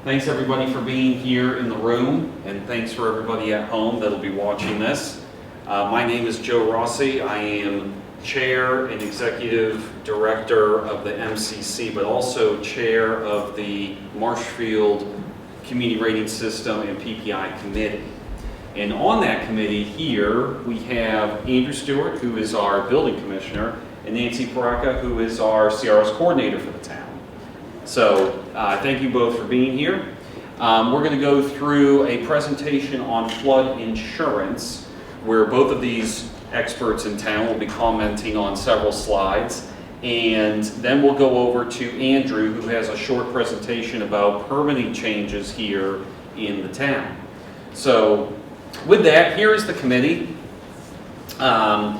Thanks everybody for being here in the room, and thanks for everybody at home that'll be watching this. My name is Joe Rossi. I am Chair and Executive Director of the MCC, but also Chair of the Marshfield Community Rating System and PPI Committee. And on that committee here, we have Andrew Stewart, who is our Building Commissioner, and Nancy Pareca, who is our CRS Coordinator for the town. So thank you both for being here. We're going to go through a presentation on flood insurance, where both of these experts in town will be commenting on several slides. And then we'll go over to Andrew, who has a short presentation about permitting changes here in the town. So with that, here is the committee. You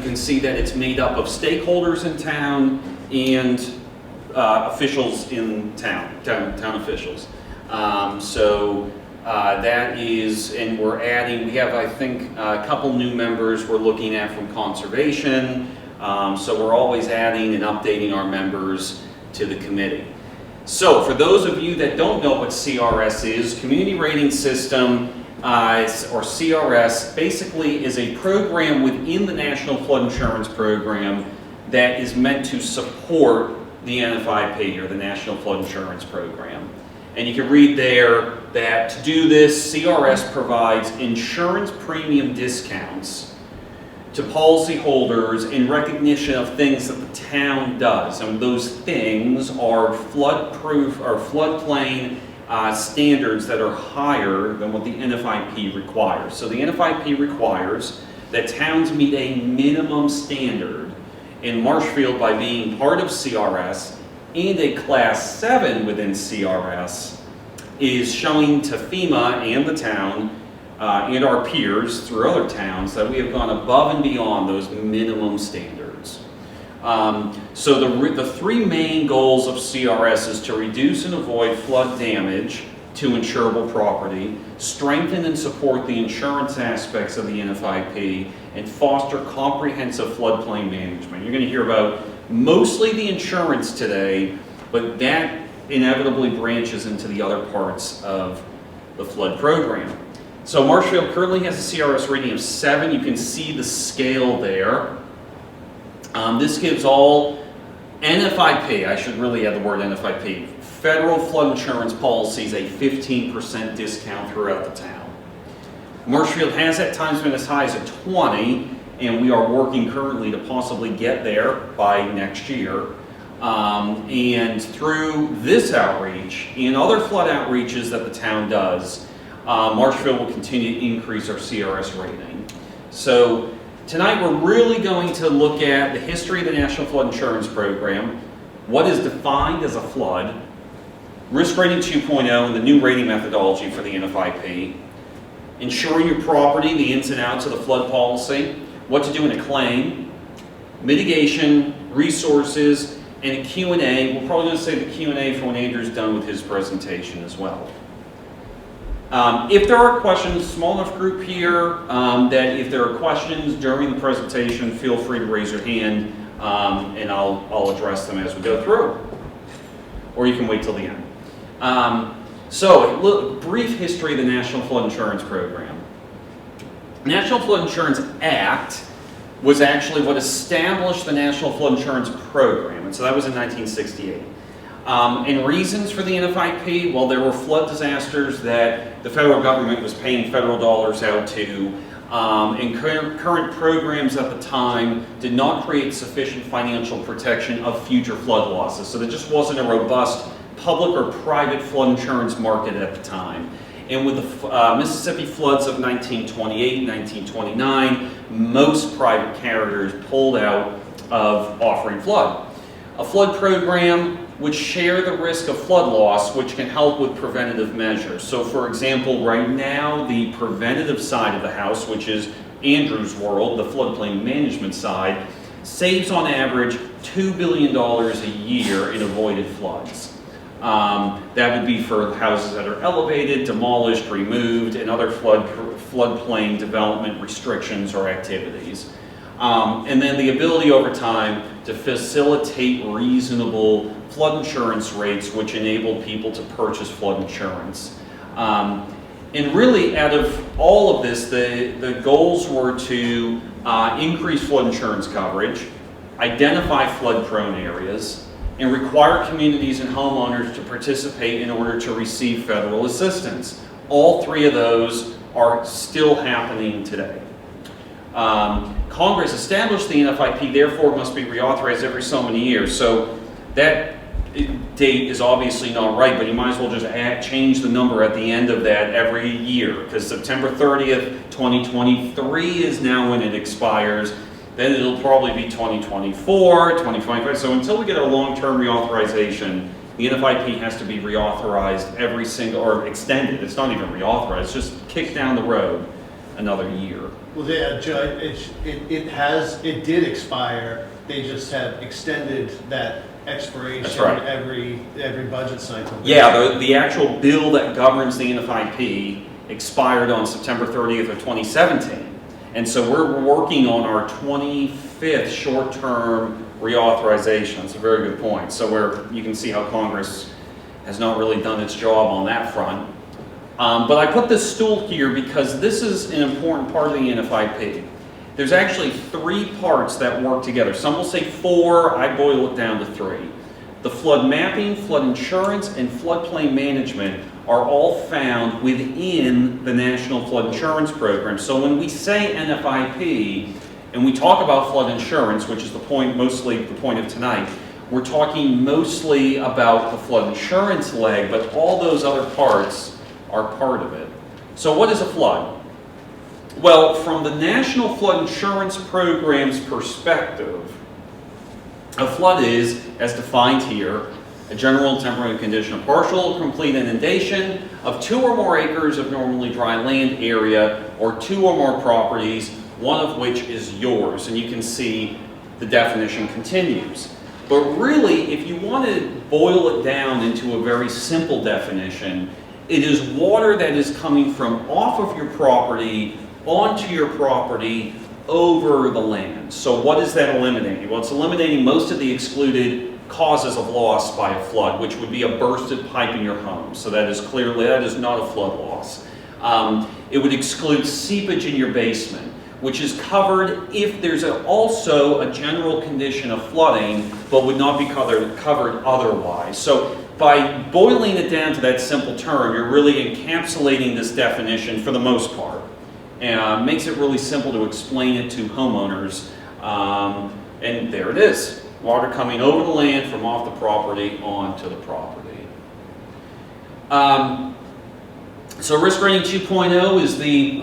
can see that it's made up of stakeholders in town and officials in town officials. That is, and we're adding, we have, I think, a couple new members we're looking at from conservation. So we're always adding and updating our members to the committee. So for those of you that don't know what CRS is, Community Rating System, or CRS, basically is a program within the National Flood Insurance Program that is meant to support the NFIP, or the National Flood Insurance Program. And you can read there that to do this, CRS provides insurance premium discounts to policyholders in recognition of things that the town does. And those things are flood-proof or floodplain standards that are higher than what the NFIP requires. So the NFIP requires that towns meet a minimum standard in Marshfield by being part of CRS, and a Class 7 within CRS is showing to FEMA and the town and our peers through other towns that we have gone above and beyond those minimum standards. So the three main goals of CRS is to reduce and avoid flood damage to insurable property, strengthen and support the insurance aspects of the NFIP, and foster comprehensive floodplain management. You're going to hear about mostly the insurance today, but that inevitably branches into the other parts of the flood program. So Marshfield currently has a CRS rating of 7. You can see the scale there. This gives all NFIP, I should really add the word NFIP, federal flood insurance policies a 15% discount throughout the town. Marshfield has at times been as high as a 20, and we are working currently to possibly get there by next year. And through this outreach and other flood outreaches that the town does, Marshfield will continue to increase our CRS rating. So tonight we're really going to look at the history of the National Flood Insurance Program, what is defined as a flood, Risk Rating 2.0 and the new rating methodology for the NFIP, insuring your property, the ins and outs of the flood policy, what to do in a claim, mitigation, resources, and a Q&A. We're probably going to save the Q&A for when Andrew's done with his presentation as well. If there are questions, small enough group here, that if there are questions during the presentation, feel free to raise your hand, and I'll address them as we go through. Or you can wait till the end. So, a brief history of the National Flood Insurance Program. National Flood Insurance Act was actually what established the National Flood Insurance Program, and so that was in 1968. And reasons for the NFIP, well, there were flood disasters that the federal government was paying federal dollars out to, and current programs at the time did not create sufficient financial protection of future flood losses. So there just wasn't a robust public or private flood insurance market at the time. And with the Mississippi floods of 1928, 1929, most private carriers pulled out of offering flood. A flood program would share the risk of flood loss, which can help with preventative measures. So for example, right now, the preventative side of the house, which is Andrew's world, the floodplain management side, saves on average $2 billion a year in avoided floods. That would be for houses that are elevated, demolished, removed, and other floodplain development restrictions or activities. And then the ability over time to facilitate reasonable flood insurance rates, which enabled people to purchase flood insurance. And really, out of all of this, the goals were to increase flood insurance coverage, identify flood-prone areas, and require communities and homeowners to participate in order to receive federal assistance. All three of those are still happening today. Congress established the NFIP, therefore must be reauthorized every so many years. So that date is obviously not right, but you might as well just change the number at the end of that every year, because September 30th, 2023 is now when it expires. Then it'll probably be 2024, 2025. So until we get a long-term reauthorization, the NFIP has to be reauthorized every single, or extended. It's not even reauthorized, it's just kicked down the road another year. Well, Judge, it did expire. They just have extended that expiration. That's right. every budget cycle. Yeah, the actual bill that governs the NFIP expired on September 30th of 2017. And so we're working on our 25th short-term reauthorization. That's a very good point. So you can see how Congress has not really done its job on that front. But I put this stool here because this is an important part of the NFIP. There's actually three parts that work together. Some will say four, I boil it down to three. The flood mapping, flood insurance, and floodplain management are all found within the National Flood Insurance Program. So when we say NFIP, and we talk about flood insurance, which is mostly the point of tonight, we're talking mostly about the flood insurance leg, but all those other parts are part of it. So what is a flood? Well, from the National Flood Insurance Program's perspective, a flood is, as defined here, a general temporary condition of partial or complete inundation of 2 or more acres of normally dry land area or 2 or more properties, one of which is yours. And you can see the definition continues. But really, if you want to boil it down into a very simple definition, it is water that is coming from off of your property onto your property over the land. So what is that eliminating? Well, it's eliminating most of the excluded causes of loss by a flood, which would be a bursted pipe in your home. So that is not a flood loss. It would exclude seepage in your basement, which is covered if there's also a general condition of flooding, but would not be covered otherwise. So by boiling it down to that simple term, you're really encapsulating this definition for the most part. And makes it really simple to explain it to homeowners. And there it is. Water coming over the land from off the property onto the property. So risk rating 2.0 is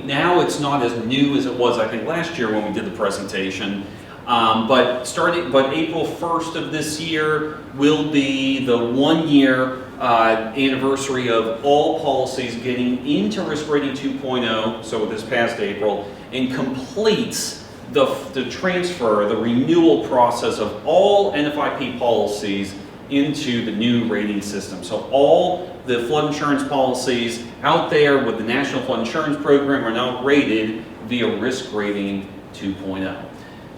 now it's not as new as it was, I think, last year when we did the presentation. But April 1st of this year will be the 1-year anniversary of all policies getting into risk rating 2.0, so this past April, and completes the transfer, the renewal process of all NFIP policies into the new rating system. So all the flood insurance policies out there with the National Flood Insurance Program are now rated via risk rating 2.0.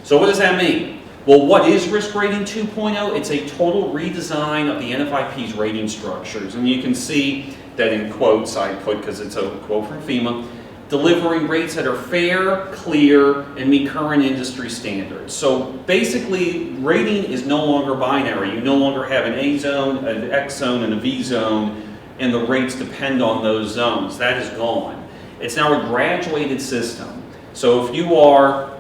So what does that mean? Well, what is risk rating 2.0? It's a total redesign of the NFIP's rating structures. And you can see that in quotes I put, because it's a quote from FEMA, delivering rates that are fair, clear, and meet current industry standards. So basically, rating is no longer binary. You no longer have an A zone, an X zone, and a V zone, and the rates depend on those zones. That is gone. It's now a graduated system. So if you are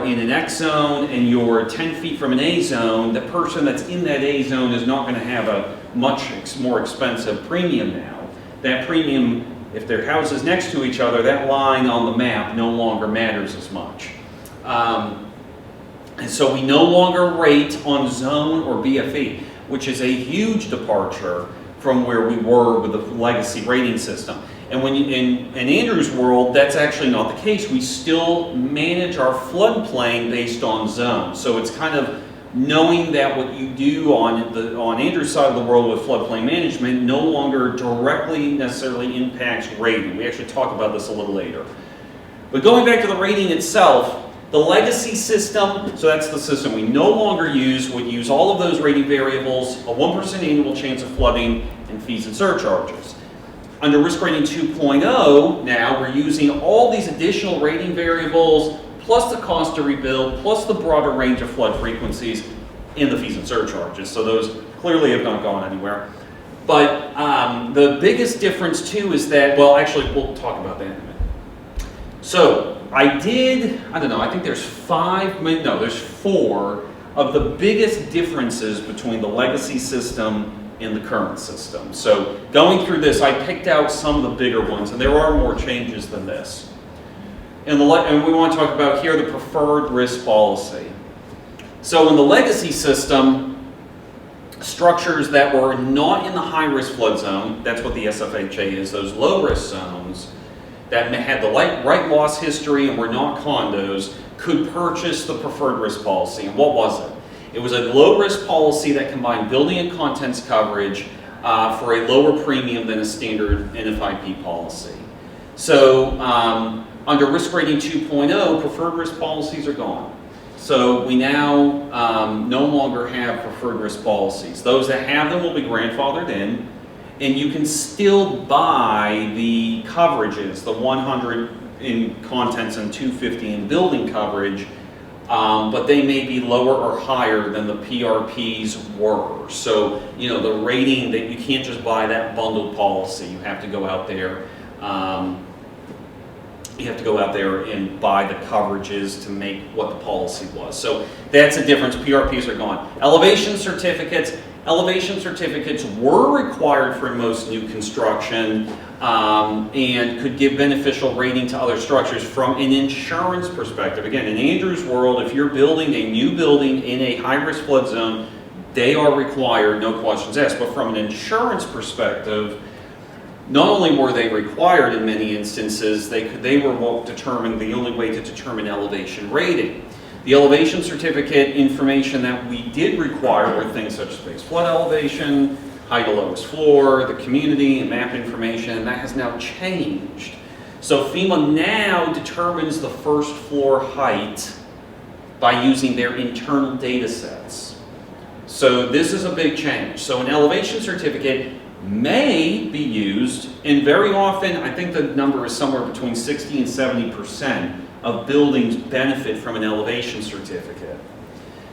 in an X zone and you're 10 feet from an A zone, the person that's in that A zone is not going to have a much more expensive premium now. That premium, if they're houses next to each other, that line on the map no longer matters as much. And so we no longer rate on zone or BFE, which is a huge departure from where we were with the legacy rating system. And when in Andrew's world, that's actually not the case. We still manage our floodplain based on zone. So it's kind of knowing that what you do on Andrew's side of the world with floodplain management no longer directly necessarily impacts rating. We actually talk about this a little later. But going back to the rating itself, The legacy system, so that's the system we no longer use, would use all of those rating variables, a 1% annual chance of flooding, and fees and surcharges. Under risk rating 2.0, now we're using all these additional rating variables, plus the cost to rebuild, plus the broader range of flood frequencies in the fees and surcharges. So those clearly have not gone anywhere. But the biggest difference too is that, well, actually, we'll talk about that in a minute. So I don't know, I think there's there's 4 of the biggest differences between the legacy system and the current system. So going through this, I picked out some of the bigger ones, and there are more changes than this. And we want to talk about here the preferred risk policy. So in the legacy system, structures that were not in the high-risk flood zone, that's what the SFHA is, those low-risk zones that had the right loss history and were not condos, could purchase the preferred risk policy. And what was it? It was a low-risk policy that combined building and contents coverage for a lower premium than a standard NFIP policy. So under risk rating 2.0, preferred risk policies are gone. So we now no longer have preferred risk policies. Those that have them will be grandfathered in, and you can still buy the coverages, the 100 in contents and 250 in building coverage, but they may be lower or higher than the PRPs were. So, you know, the rating, that you can't just buy that bundled policy. You have to go out there. And buy the coverages to make what the policy was. So that's a difference. PRPs are gone. Elevation certificates. Elevation certificates were required for most new construction and could give beneficial rating to other structures from an insurance perspective. Again, in Andrew's world, if you're building a new building in a high-risk flood zone, they are required, no questions asked. But from an insurance perspective, not only were they required in many instances, they were what determined the only way to determine elevation rating. The elevation certificate information that we did require were things such as base flood elevation, height of lowest floor, the community and map information, and that has now changed. So FEMA now determines the first floor height by using their internal data sets. So this is a big change. So an elevation certificate may be used, and very often, I think the number is somewhere between 60 and 70% of buildings benefit from an elevation certificate.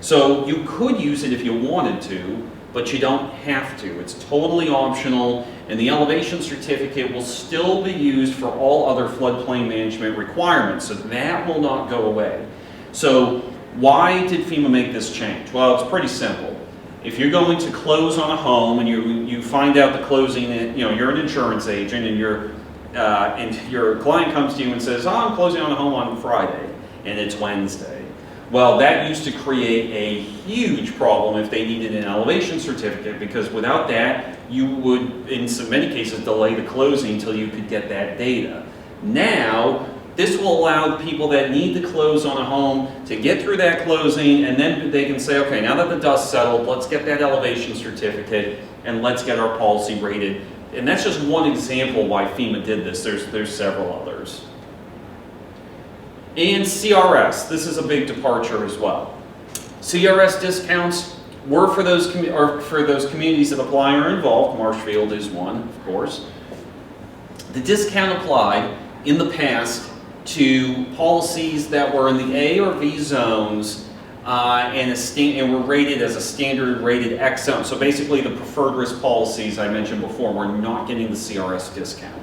So you could use it if you wanted to, but you don't have to. It's totally optional, and the elevation certificate will still be used for all other floodplain management requirements, so that will not go away. So why did FEMA make this change? Well, it's pretty simple. If you're going to close on a home and you find out the closing, you're an insurance agent and your client comes to you and says, oh, I'm closing on a home on Friday, and it's Wednesday. Well, that used to create a huge problem if they needed an elevation certificate, because without that, you would, in many cases, delay the closing until you could get that data. Now, this will allow people that need to close on a home to get through that closing, and then they can say, okay, now that the dust settled, let's get that elevation certificate and let's get our policy rated. And that's just one example why FEMA did this. There's several others. And CRS, this is a big departure as well. CRS discounts were for those communities that apply or are involved. Marshfield is one, of course. The discount applied in the past to policies that were in the A or B zones and were rated as a standard rated X zone. So basically the preferred risk policies I mentioned before were not getting the CRS discount.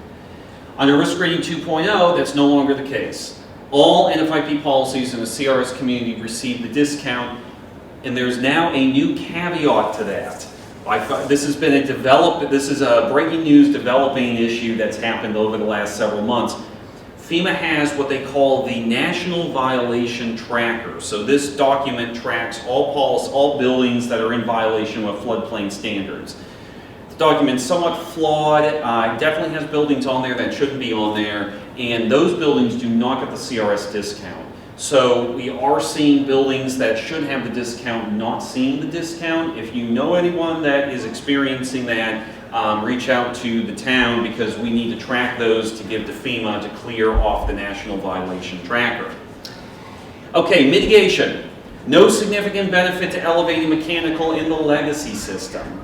Under risk rating 2.0, that's no longer the case. All NFIP policies in the CRS community receive the discount, and there's now a new caveat to that. This is a breaking news developing issue that's happened over the last several months. FEMA has what they call the National Violation Tracker. So this document tracks all buildings that are in violation of floodplain standards. The document's somewhat flawed. It definitely has buildings on there that shouldn't be on there, and those buildings do not get the CRS discount. So we are seeing buildings that should have the discount not seeing the discount. If you know anyone that is experiencing that, reach out to the town, because we need to track those to give to FEMA to clear off the National Violation Tracker. Okay, mitigation. No significant benefit to elevating mechanical in the legacy system.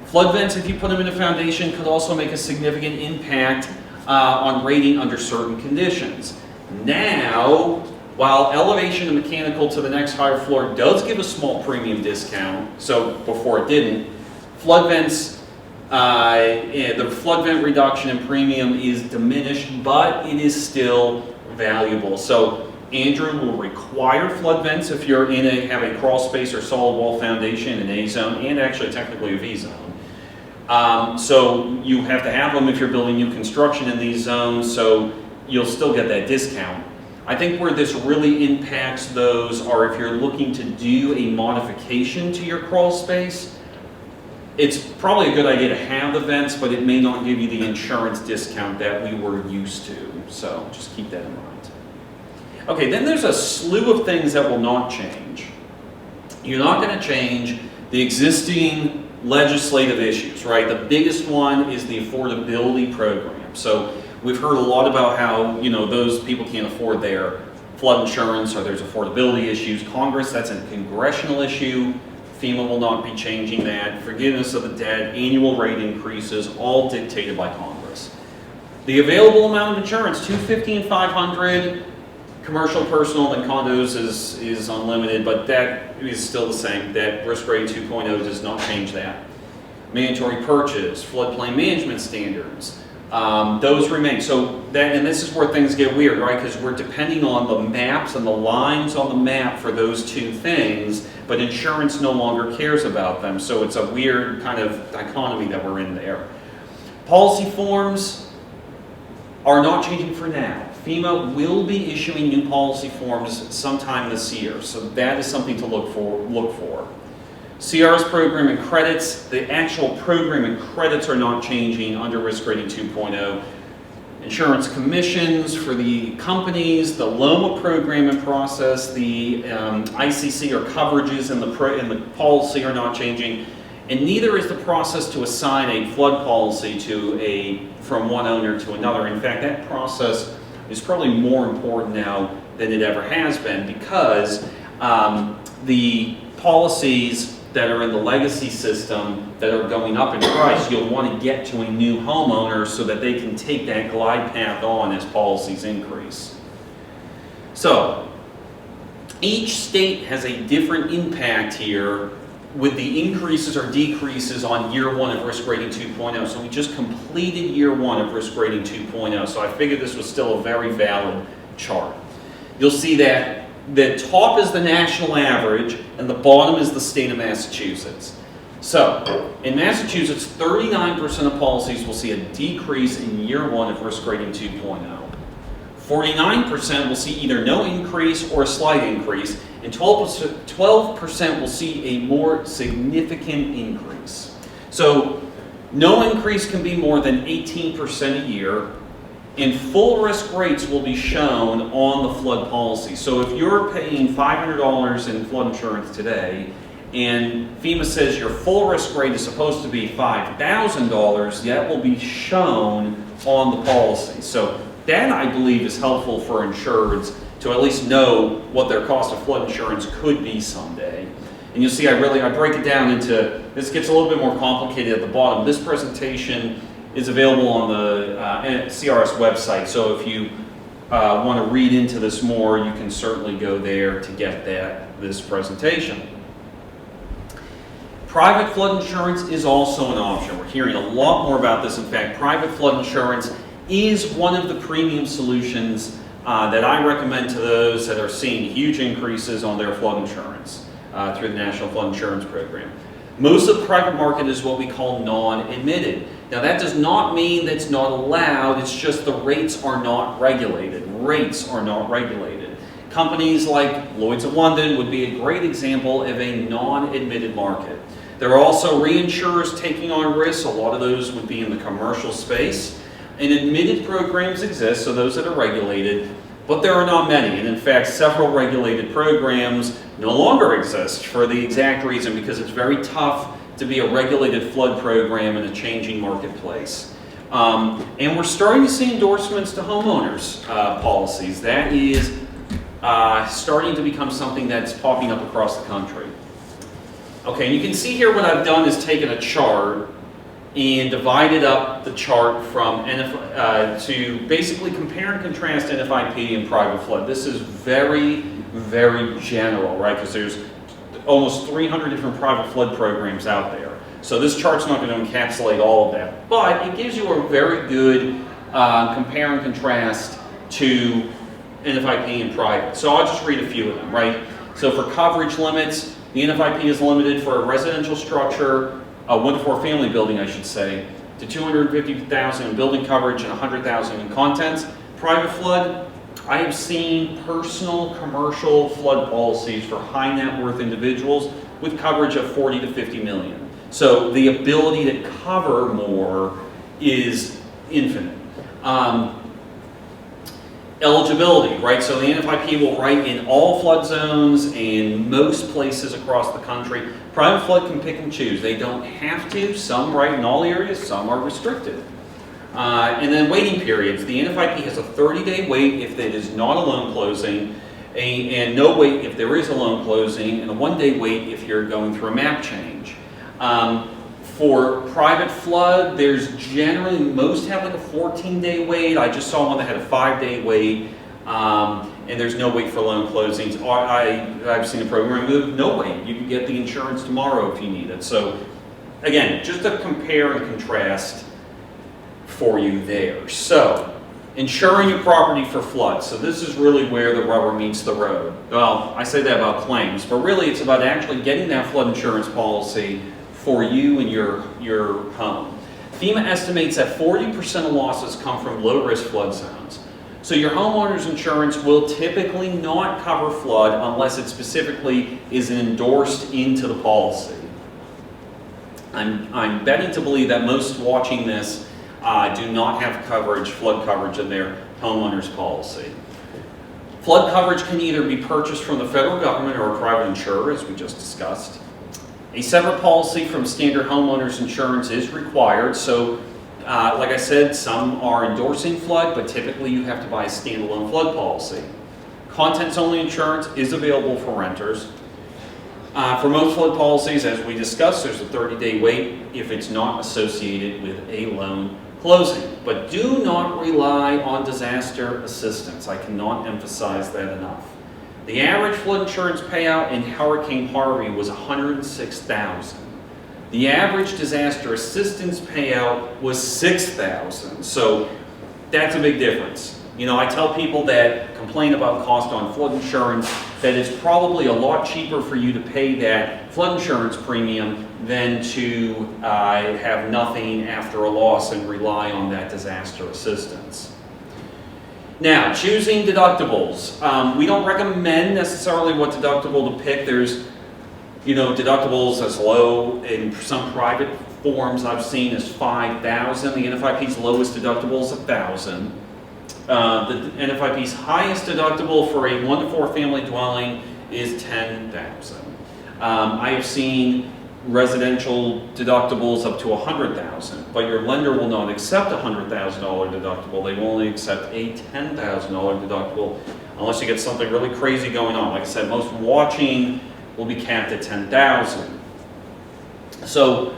Flood vents, if you put them in a foundation, could also make a significant impact on rating under certain conditions. Now, while elevation of mechanical to the next higher floor does give a small premium discount, so before it didn't, flood vents, the flood vent reduction in premium is diminished, but it is still valuable. So Andrew will require flood vents if you're have a crawl space or solid wall foundation in A zone, and actually technically a V zone. So you have to have them if you're building new construction in these zones, so you'll still get that discount. I think where this really impacts those are if you're looking to do a modification to your crawl space. It's probably a good idea to have the vents, but it may not give you the insurance discount that we were used to, so just keep that in mind. Okay, then there's a slew of things that will not change. You're not going to change the existing legislative issues, right? The biggest one is the affordability program. So we've heard a lot about how, those people can't afford their flood insurance, or there's affordability issues. Congress, that's a congressional issue. FEMA will not be changing that. Forgiveness of the debt, annual rate increases, all dictated by Congress. The available amount of insurance, $250 and $500. Commercial, personal, and condos is unlimited, but that is still the same. That risk rating 2.0 does not change that. Mandatory purchase, floodplain management standards, those remain. So and this is where things get weird, right? Because we're depending on the maps and the lines on the map for those two things, but insurance no longer cares about them. So it's a weird kind of dichotomy that we're in there. Policy forms are not changing for now. FEMA will be issuing new policy forms sometime this year, so that is something to look for. CRS program and credits, the actual program and credits are not changing under risk rating 2.0. Insurance commissions for the companies, the LOMA program and process, the ICC or coverages in the policy are not changing, and neither is the process to assign a flood policy from one owner to another. In fact, that process is probably more important now than it ever has been, because the policies that are in the legacy system that are going up in price, you'll want to get to a new homeowner so that they can take that glide path on as policies increase. So each state has a different impact here with the increases or decreases on year one of risk rating 2.0. So we just completed year one of risk rating 2.0. So I figured this was still a very valid chart. You'll see that the top is the national average and the bottom is the state of Massachusetts. So in Massachusetts, 39% of policies will see a decrease in year one of risk rating 2.0. 49% will see either no increase or a slight increase, and 12% will see a more significant increase. So no increase can be more than 18% a year, and full risk rates will be shown on the flood policy. So if you're paying $500 in flood insurance today, and FEMA says your full risk rate is supposed to be $5,000, that will be shown on the policy. So that, I believe, is helpful for insureds to at least know what their cost of flood insurance could be someday. And you'll see I break it down into, this gets a little bit more complicated at the bottom. This presentation is available on the CRS website, so if you want to read into this more, you can certainly go there to get this presentation. Private flood insurance is also an option. We're hearing a lot more about this. In fact, private flood insurance is one of the premium solutions that I recommend to those that are seeing huge increases on their flood insurance through the National Flood Insurance Program. Most of the private market is what we call non-admitted. Now that does not mean that it's not allowed, it's just the rates are not regulated. Rates are not regulated. Companies like Lloyd's of London would be a great example of a non-admitted market. There are also reinsurers taking on risks. A lot of those would be in the commercial space. And admitted programs exist, so those that are regulated, but there are not many. And in fact, several regulated programs no longer exist for the exact reason, because it's very tough to be a regulated flood program in a changing marketplace. And we're starting to see endorsements to homeowners policies. That is starting to become something that's popping up across the country. Okay, and you can see here what I've done is taken a chart and divided up the chart from to basically compare and contrast NFIP and private flood. This is very, very general, right? Because there's almost 300 different private flood programs out there. So this chart's not going to encapsulate all of that, but it gives you a very good compare and contrast to NFIP and private. So I'll just read a few of them, right? So for coverage limits, the NFIP is limited for a residential structure, a 1 to 4 family building, I should say, to 250,000 in building coverage and 100,000 in contents. Private flood, I have seen personal commercial flood policies for high net worth individuals with coverage of 40 to 50 million. So the ability to cover more is infinite. Eligibility, right? So the NFIP will write in all flood zones in most places across the country. Private flood can pick and choose. They don't have to. Some write in all areas, some are restricted. And then waiting periods. The NFIP has a 30-day wait if it is not a loan closing, and no wait if there is a loan closing, and a 1-day wait if you're going through a map change. For private flood, there's generally, most have like a 14-day wait. I just saw one that had a 5-day wait, and there's no wait for loan closings. I've seen a program with no wait. You can get the insurance tomorrow if you need it. So again, just a compare and contrast for you there. So insuring your property for flood. So this is really where the rubber meets the road. Well, I say that about claims, but really it's about actually getting that flood insurance policy for you and your home. FEMA estimates that 40% of losses come from low-risk flood zones. So your homeowner's insurance will typically not cover flood unless it specifically is endorsed into the policy. I'm betting to believe that most watching this do not have coverage, flood coverage in their homeowner's policy. Flood coverage can either be purchased from the federal government or a private insurer, as we just discussed. A separate policy from standard homeowners insurance is required. So, like I said, some are endorsing flood, but typically you have to buy a standalone flood policy. Contents-only insurance is available for renters. For most flood policies, as we discussed, there's a 30-day wait if it's not associated with a loan closing. But do not rely on disaster assistance. I cannot emphasize that enough. The average flood insurance payout in Hurricane Harvey was $106,000. The average disaster assistance payout was $6,000. So that's a big difference. You know, I tell people that complain about cost on flood insurance that it's probably a lot cheaper for you to pay that flood insurance premium than to have nothing after a loss and rely on that disaster assistance. Now, choosing deductibles. We don't recommend necessarily what deductible to pick. There's, you know, deductibles as low in some private forms I've seen as $5,000. The NFIP's lowest deductible is $1,000. The NFIP's highest deductible for a 1 to 4 family dwelling is $10,000. I have seen residential deductibles up to $100,000, but your lender will not accept a $100,000 deductible. They will only accept a $10,000 deductible unless you get something really crazy going on. Like I said, most watching will be capped at $10,000. So,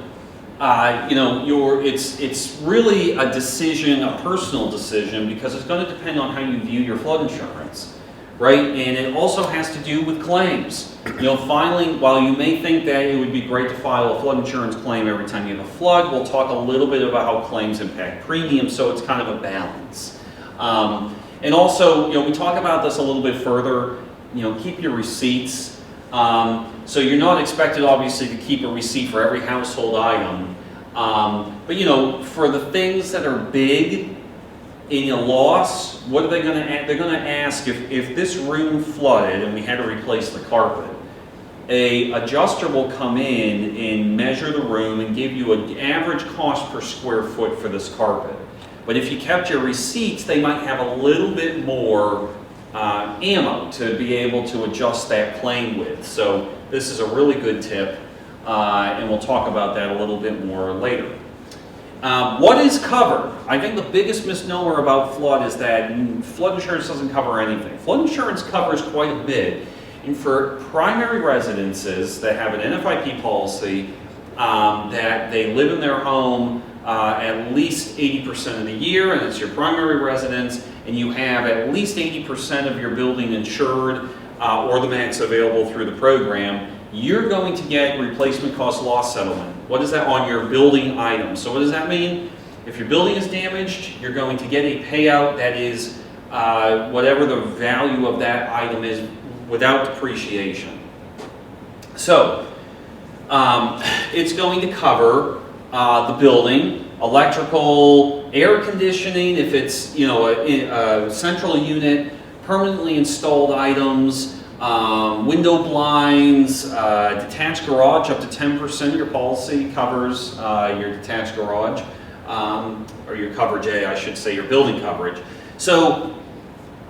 you know, it's really a decision, a personal decision, because it's going to depend on how you view your flood insurance, right? And it also has to do with claims. You know, filing, while you may think that it would be great to file a flood insurance claim every time you have a flood, we'll talk a little bit about how claims impact premiums, so it's kind of a balance. And also, you know, we talk about this a little bit further, you know, keep your receipts. So you're not expected, obviously, to keep a receipt for every household item. But, you know, for the things that are big in a loss, what are they going to? They're going to ask if this room flooded and we had to replace the carpet. A adjuster will come in and measure the room and give you an average cost per square foot for this carpet. But if you kept your receipts, they might have a little bit more ammo to be able to adjust that claim with. So this is a really good tip, and we'll talk about that a little bit more later. What is covered? I think the biggest misnomer about flood is that flood insurance doesn't cover anything. Flood insurance covers quite a bit. And for primary residences that have an NFIP policy, that they live in their home at least 80% of the year, and it's your primary residence, and you have at least 80% of your building insured or the max available through the program, you're going to get replacement cost loss settlement. What is that on your building item? So what does that mean? If your building is damaged, you're going to get a payout that is whatever the value of that item is without depreciation. So it's going to cover the building, electrical, air conditioning, if it's a central unit, permanently installed items, window blinds, detached garage, up to 10% of your policy covers your detached garage, or your coverage A, I should say, your building coverage. So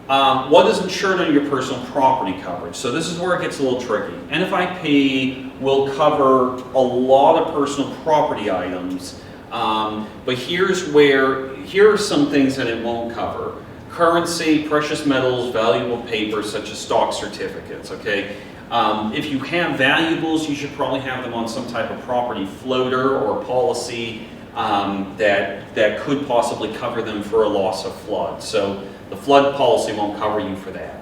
what is insured on your personal property coverage? So this is where it gets a little tricky. NFIP will cover a lot of personal property items, but here are some things that it won't cover. Currency, precious metals, valuable papers such as stock certificates, okay? If you have valuables, you should probably have them on some type of property floater or policy that could possibly cover them for a loss of flood. So the flood policy won't cover you for that.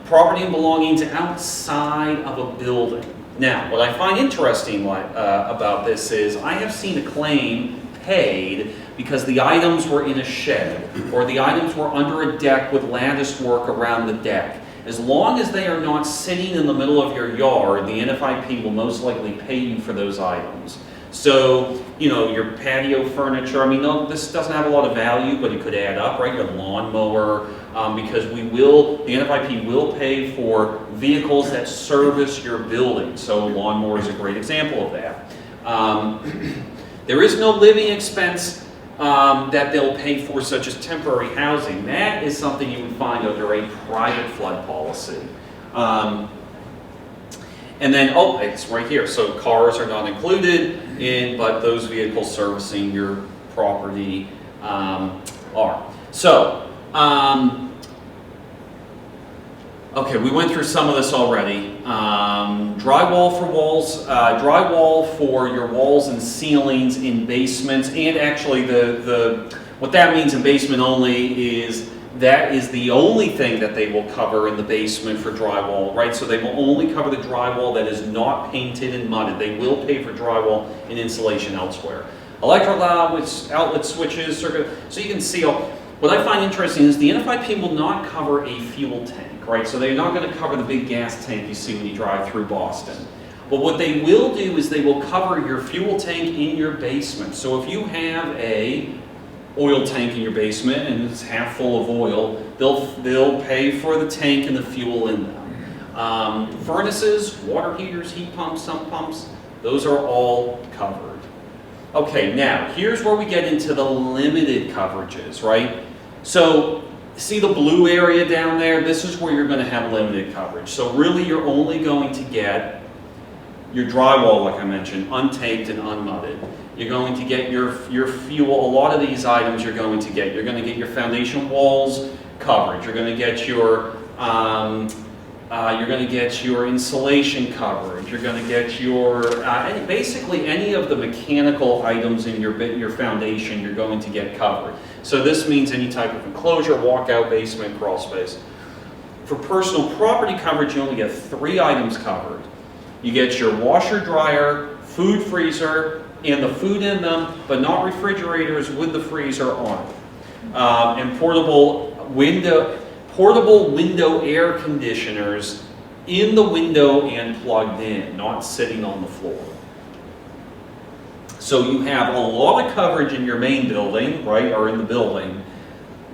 Property and belongings outside of a building. Now, what I find interesting about this is I have seen a claim paid because the items were in a shed or the items were under a deck with lattice work around the deck. As long as they are not sitting in the middle of your yard, the NFIP will most likely pay you for those items. So, your patio furniture, no, this doesn't have a lot of value, but it could add up, right? Your lawnmower, because the NFIP will pay for vehicles that service your building. So lawnmower is a great example of that. There is no living expense that they'll pay for, such as temporary housing. That is something you would find under a private flood policy. And then, it's right here. So cars are not included but those vehicles servicing your property are. So, okay, we went through some of this already. Drywall for walls, drywall for your walls and ceilings in basements, and actually what that means in basement only is that is the only thing that they will cover in the basement for drywall, right? So they will only cover the drywall that is not painted and mudded. They will pay for drywall and insulation elsewhere. Electrical outlets, outlet switches, circuit. So you can see, what I find interesting is the NFIP will not cover a fuel tank, right? So they're not going to cover the big gas tank you see when you drive through Boston. But what they will do is they will cover your fuel tank in your basement. So if you have a oil tank in your basement and it's half full of oil, they'll pay for the tank and the fuel in them. Furnaces, water heaters, heat pumps, sump pumps, those are all covered. Okay, now here's where we get into the limited coverages, right? So see the blue area down there? This is where you're going to have limited coverage. So really you're only going to get your drywall, like I mentioned, untaped and unmudded. You're going to get your fuel. A lot of these items you're going to get. You're going to get your foundation walls coverage. You're going to get your insulation coverage. You're going to get your basically any of the mechanical items in your foundation. You're going to get covered. So this means any type of enclosure, walkout, basement, crawl space. For personal property coverage, you only get 3 items covered. You get your washer, dryer, food freezer, and the food in them, but not refrigerators with the freezer on it. And portable window air conditioners in the window and plugged in, not sitting on the floor. So you have a lot of coverage in your main building, right, or in the building,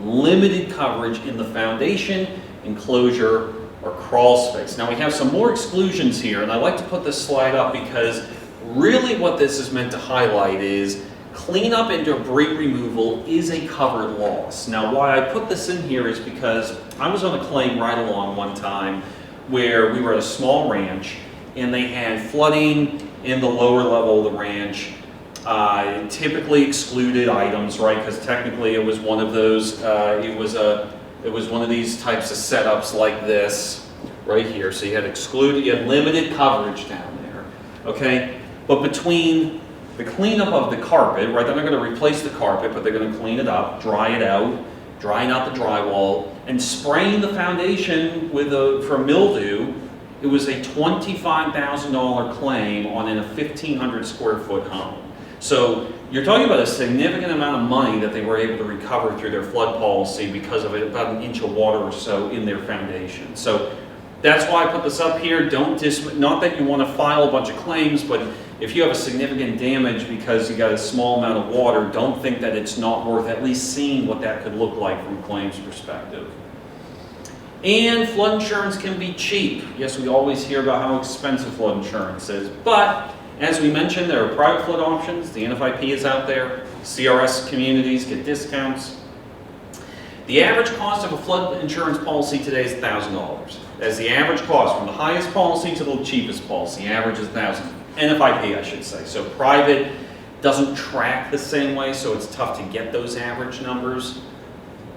limited coverage in the foundation, enclosure, or crawl space. Now we have some more exclusions here, and I like to put this slide up because really what this is meant to highlight is cleanup and debris removal is a covered loss. Now why I put this in here is because I was on a claim right along one time where we were at a small ranch and they had flooding in the lower level of the ranch. typically excluded items, right? Because technically it was one of those, it was one of these types of setups like this right here. So you had limited coverage down there, okay? But between the cleanup of the carpet, right? They're not going to replace the carpet, but they're going to clean it up, drying out the drywall, and spraying the foundation for mildew. It was a $25,000 claim on a 1,500 square foot home. So you're talking about a significant amount of money that they were able to recover through their flood policy because of about an inch of water or so in their foundation. So that's why I put this up here. Not that you want to file a bunch of claims, but if you have a significant damage because you got a small amount of water, don't think that it's not worth at least seeing what that could look like from a claims perspective. And flood insurance can be cheap. Yes, we always hear about how expensive flood insurance is, but as we mentioned, there are private flood options. The NFIP is out there. CRS communities get discounts. The average cost of a flood insurance policy today is $1,000. That's the average cost from the highest policy to the cheapest policy. The average is $1,000. NFIP, I should say. So private doesn't track the same way, so it's tough to get those average numbers.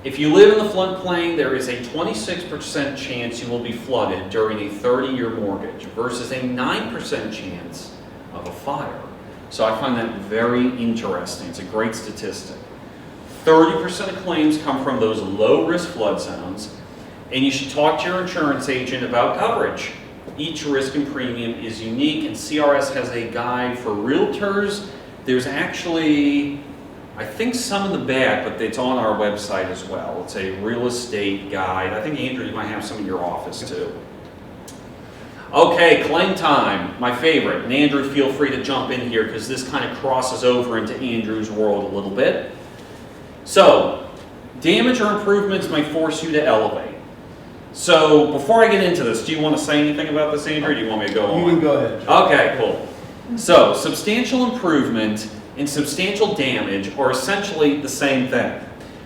If you live in the floodplain, there is a 26% chance you will be flooded during a 30-year mortgage versus a 9% chance of a fire. So I find that very interesting. It's a great statistic. 30% of claims come from those low-risk flood zones, and you should talk to your insurance agent about coverage. Each risk and premium is unique, and CRS has a guide for realtors. There's actually, I think, some in the back, but it's on our website as well. It's a real estate guide. I think, Andrew, you might have some in your office too. Okay, claim time, my favorite. And Andrew, feel free to jump in here because this kind of crosses over into Andrew's world a little bit. So, damage or improvements may force you to elevate. So, before I get into this, do you want to say anything about this, Andrew, or do you want me to go on? You can go ahead, Joe. Okay, cool. So, substantial improvement and substantial damage are essentially the same thing,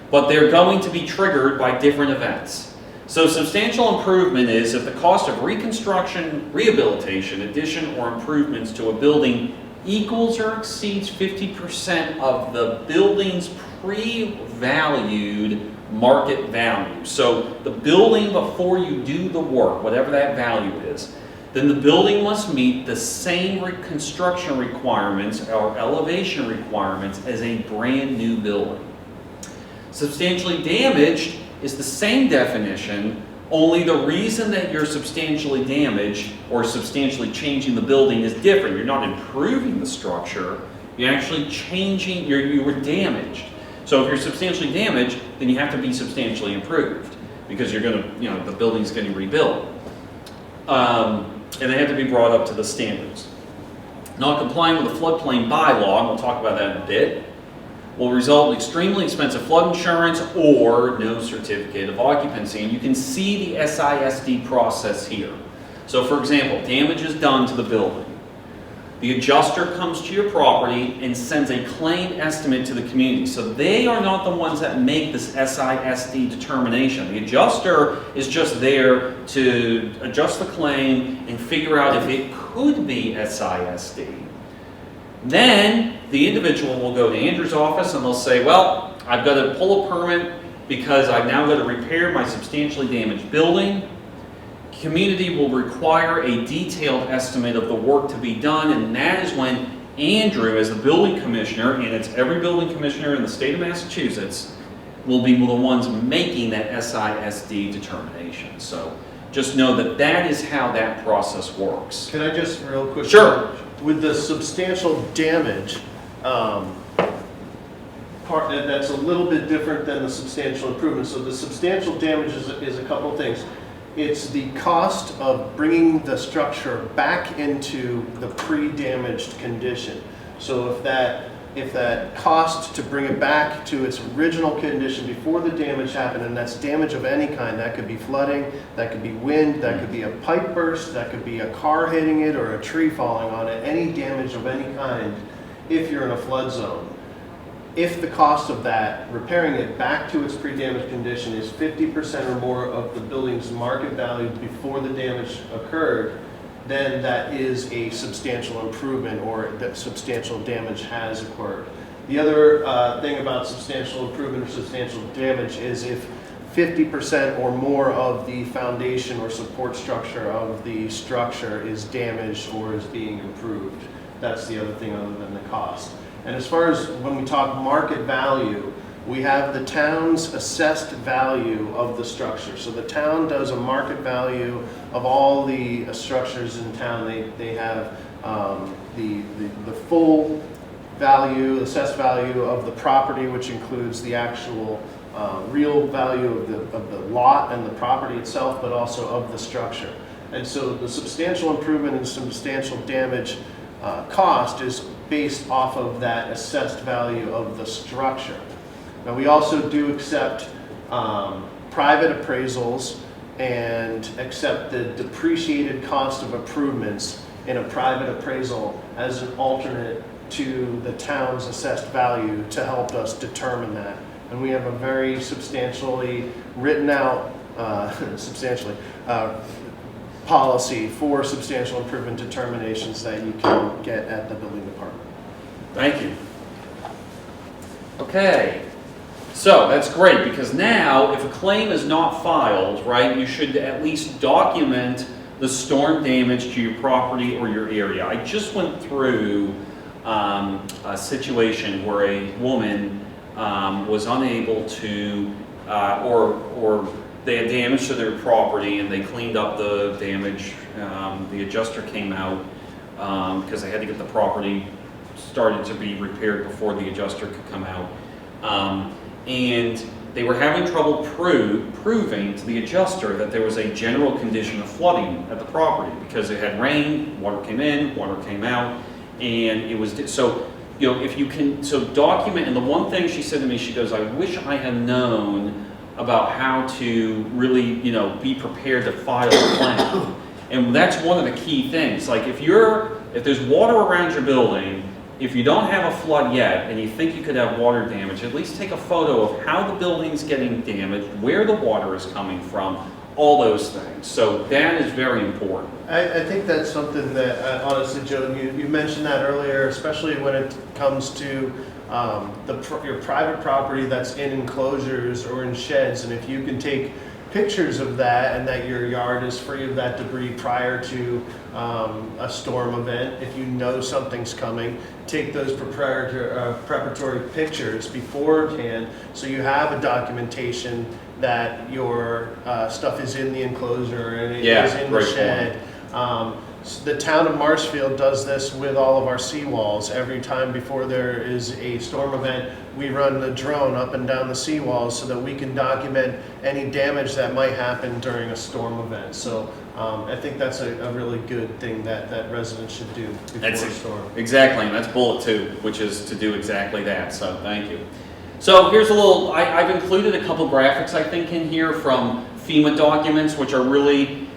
but they're going to be triggered by different events. So, substantial improvement is if the cost of reconstruction, rehabilitation, addition, or improvements to a building equals or exceeds 50% of the building's pre-valued market value. So the building, before you do the work, whatever that value is, then the building must meet the same construction requirements or elevation requirements as a brand new building. Substantially damaged is the same definition, only the reason that you're substantially damaged or substantially changing the building is different. You're not improving the structure, you're actually changing, you were damaged. So if you're substantially damaged, then you have to be substantially improved because you're going to, the building's getting rebuilt. And they have to be brought up to the standards. Not complying with the floodplain bylaw, and we'll talk about that in a bit, will result in extremely expensive flood insurance or no certificate of occupancy. And you can see the SISD process here. So for example, damage is done to the building. The adjuster comes to your property and sends a claim estimate to the community. So they are not the ones that make this SISD determination. The adjuster is just there to adjust the claim and figure out if it could be SISD. Then the individual will go to Andrew's office and they'll say, well, I've got to pull a permit because I've now got to repair my substantially damaged building. Community will require a detailed estimate of the work to be done, and that is when Andrew, as the building commissioner, and it's every building commissioner in the state of Massachusetts, will be the ones making that SISD determination. So just know that that is how that process works. Can I just real quick? Sure. With the substantial damage part, that's a little bit different than the substantial improvement. So the substantial damage is a couple of things. It's the cost of bringing the structure back into the pre-damaged condition. So if that cost to bring it back to its original condition before the damage happened, and that's damage of any kind, that could be flooding, that could be wind, that could be a pipe burst, that could be a car hitting it or a tree falling on it, any damage of any kind if you're in a flood zone. If the cost of that, repairing it back to its pre-damaged condition, is 50% or more of the building's market value before the damage occurred, then that is a substantial improvement or that substantial damage has occurred. The other thing about substantial improvement or substantial damage is if 50% or more of the foundation or support structure of the structure is damaged or is being improved. That's the other thing other than the cost. And as far as when we talk market value, we have the town's assessed value of the structure. So the town does a market value of all the structures in town. They have the full value, assessed value of the property, which includes the actual real value of the lot and the property itself, but also of the structure. And so the substantial improvement and substantial damage cost is based off of that assessed value of the structure. Now we also do accept private appraisals and accept the depreciated cost of improvements in a private appraisal as an alternate to the town's assessed value to help us determine that. And we have a very substantially written out, policy for substantial improvement determinations that you can get at the building department. Thank you. Okay, so that's great, because now if a claim is not filed, right, you should at least document the storm damage to your property or your area. I just went through a situation where a woman was unable to, or they had damage to their property and they cleaned up the damage. The adjuster came out because they had to get the property started to be repaired before the adjuster could come out. And they were having trouble proving to the adjuster that there was a general condition of flooding at the property because it had rained, water came in, water came out, and it was, so, you know, if you can, so document, and the one thing she said to me, she goes, I wish I had known about how to really, you know, be prepared to file a claim. And that's one of the key things. Like if there's water around your building, if you don't have a flood yet and you think you could have water damage, at least take a photo of how the building's getting damaged, where the water is coming from, all those things. So that is very important. I think that's something that, honestly, Joe, you mentioned that earlier, especially when it comes to your private property that's in enclosures or in sheds, and if you can take pictures of that and that your yard is free of that debris prior to a storm event, if you know something's coming, take those preparatory pictures beforehand so you have a documentation that your stuff is in the enclosure and it is in the shed. The town of Marshfield does this with all of our seawalls. Every time before there is a storm event, we run the drone up and down the seawalls so that we can document any damage that might happen during a storm event. So I think that's a really good thing that residents should do before a storm. Exactly, and that's bullet 2, which is to do exactly that. So thank you. So here's a little, I've included a couple graphics I think in here from FEMA documents, which are really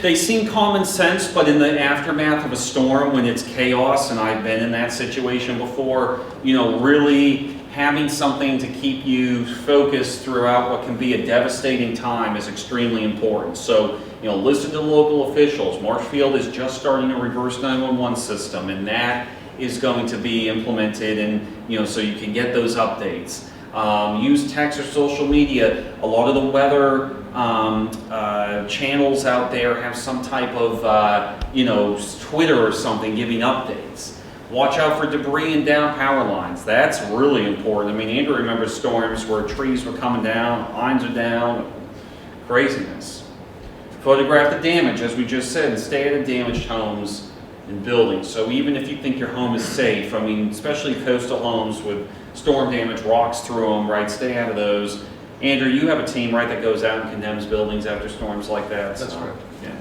they seem common sense, but in the aftermath of a storm when it's chaos, and I've been in that situation before, you know, really having something to keep you focused throughout what can be a devastating time is extremely important. So, you know, listen to the local officials. Marshfield is just starting a reverse 911 system, and that is going to be implemented, and, you know, so you can get those updates. Use text or social media. A lot of the weather channels out there have some type of, you know, Twitter or something giving updates. Watch out for debris and down power lines. That's really important. I mean, Andrew remembers storms where trees were coming down, lines are down, craziness. Photograph the damage, as we just said, and stay out of damaged homes and buildings. So even if you think your home is safe, I mean, especially coastal homes with storm damage, rocks through them, right? Stay out of those. Andrew, you have a team, right, that goes out and condemns buildings after storms like that? That's right. Yeah.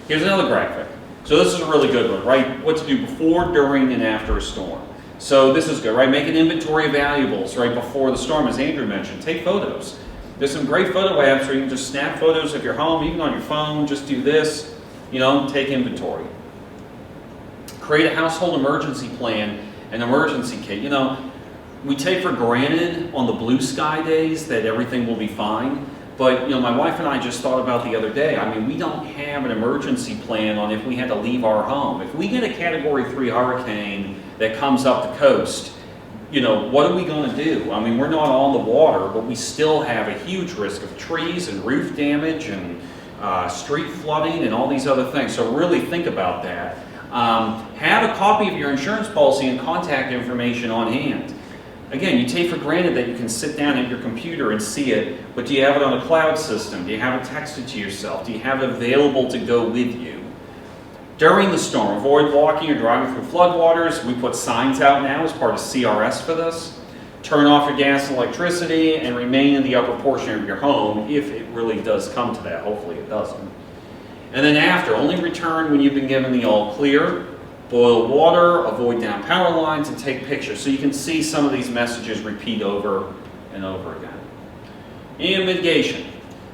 Here's another graphic. So this is a really good one, right? What to do before, during, and after a storm. So this is good, right? Make an inventory of valuables right before the storm, as Andrew mentioned. Take photos. There's some great photo apps where you can just snap photos of your home, even on your phone. Just do this, you know, take inventory. Create a household emergency plan, an emergency kit. You know, we take for granted on the blue sky days that everything will be fine, But, you know, my wife and I just thought about the other day, I mean, we don't have an emergency plan on if we had to leave our home. If we get a Category 3 hurricane that comes up the coast, you know, what are we going to do? I mean, we're not on the water, but we still have a huge risk of trees and roof damage and street flooding and all these other things. So really think about that. Have a copy of your insurance policy and contact information on hand. Again, you take for granted that you can sit down at your computer and see it, but do you have it on a cloud system? Do you have it texted to yourself? Do you have it available to go with you? During the storm, avoid walking or driving through floodwaters. We put signs out now as part of CRS for this. Turn off your gas and electricity and remain in the upper portion of your home if it really does come to that. Hopefully it doesn't. And then after, only return when you've been given the all clear. Boil water, avoid down power lines, and take pictures. So you can see some of these messages repeat over and over again. And mitigation.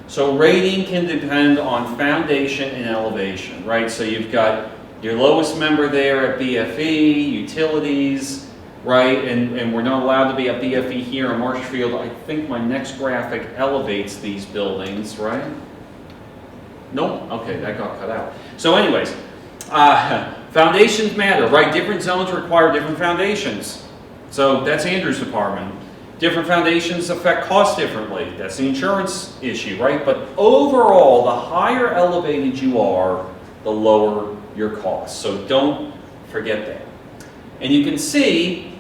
So rating can depend on foundation and elevation, right? So you've got your lowest member there at BFE, utilities, right? And we're not allowed to be at BFE here in Marshfield. I think my next graphic elevates these buildings, right? Nope, okay, that got cut out. So anyways, foundations matter, right? Different zones require different foundations. So that's Andrew's department. Different foundations affect costs differently. That's the insurance issue, right? But overall, the higher elevated you are, the lower your costs. So don't forget that. And you can see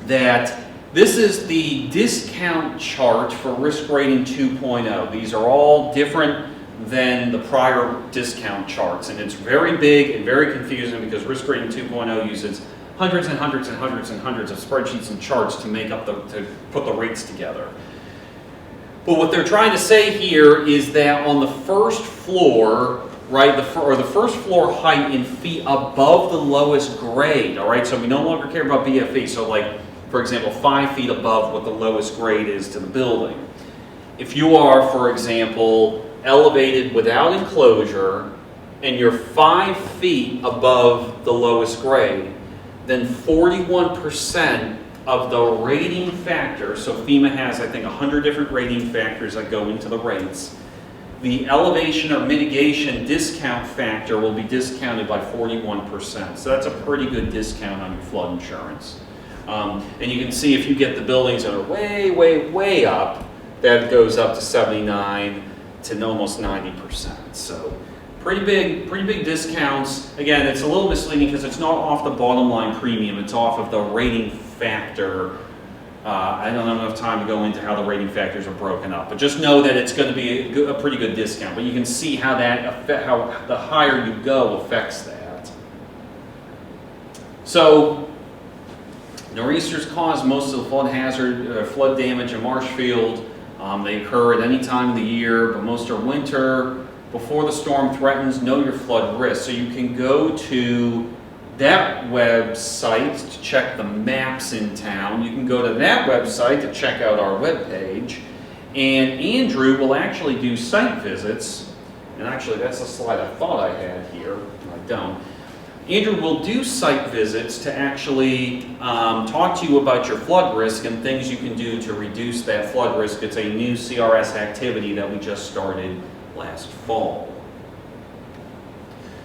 that this is the discount chart for risk rating 2.0. These are all different than the prior discount charts, and it's very big and very confusing because risk rating 2.0 uses hundreds and hundreds and hundreds and hundreds of spreadsheets and charts to make up to put the rates together. But what they're trying to say here is that on the first floor, right, the first floor height in feet above the lowest grade, all right, so we no longer care about BFE, so like, for example, 5 feet above what the lowest grade is to the building. If you are, for example, elevated without enclosure and you're 5 feet above the lowest grade, then 41% of the rating factor, so FEMA has, I think, 100 different rating factors that go into the rates, the elevation or mitigation discount factor will be discounted by 41%. So that's a pretty good discount on your flood insurance. And you can see if you get the buildings that are way, way, way up, that goes up to 79 to almost 90%. So pretty big discounts. Again, it's a little misleading because it's not off the bottom line premium, it's off of the rating factor. I don't have enough time to go into how the rating factors are broken up, but just know that it's going to be a pretty good discount. But you can see how how the higher you go affects that. So nor'easters cause most of the flood damage in Marshfield. They occur at any time of the year, but most are winter. Before the storm threatens, know your flood risk. So you can go to that website to check the maps in town. You can go to that website to check out our webpage. And Andrew will actually do site visits. And actually, that's the slide I thought I had here. I don't. Andrew will do site visits to actually talk to you about your flood risk and things you can do to reduce that flood risk. It's a new CRS activity that we just started last fall.